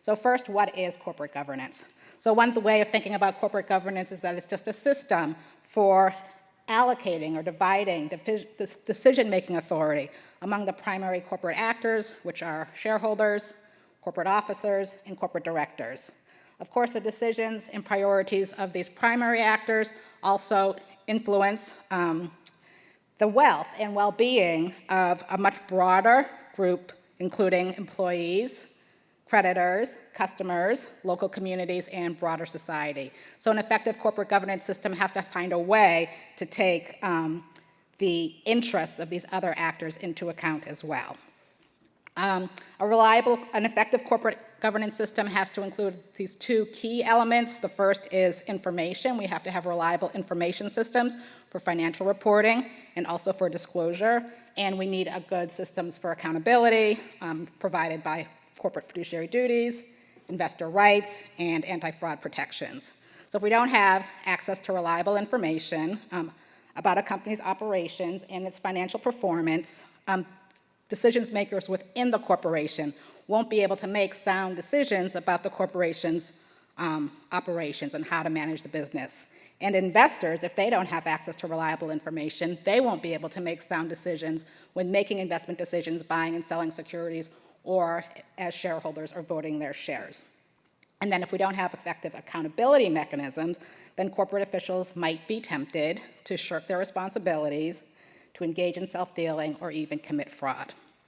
So first, what is corporate governance? So one way of thinking about corporate governance is that it's just a system for allocating or dividing decision-making authority among the primary corporate actors, which are shareholders, corporate officers, and corporate directors. Of course, the decisions and priorities of these primary actors also influence the wealth and well-being of a much broader group, including employees, creditors, customers, local communities, and broader society. So an effective corporate governance system has to find a way to take the interests of these other actors into account as well. An effective corporate governance system has to include these two key elements. The first is information. We have to have reliable information systems for financial reporting and also for disclosure. And we need good systems for accountability provided by corporate fiduciary duties, investor rights, and anti-fraud protections. So if we don't have access to reliable information about a company's operations and its financial performance, decision makers within the corporation won't be able to make sound decisions about the corporation's operations and how to manage the business. And investors, if they don't have access to reliable information, they won't be able to make sound decisions when making investment decisions, buying and selling securities, or as shareholders are voting their shares. And then if we don't have effective accountability mechanisms, then corporate officials might be tempted to shirk their responsibilities, to engage in self-dealing, or even commit fraud.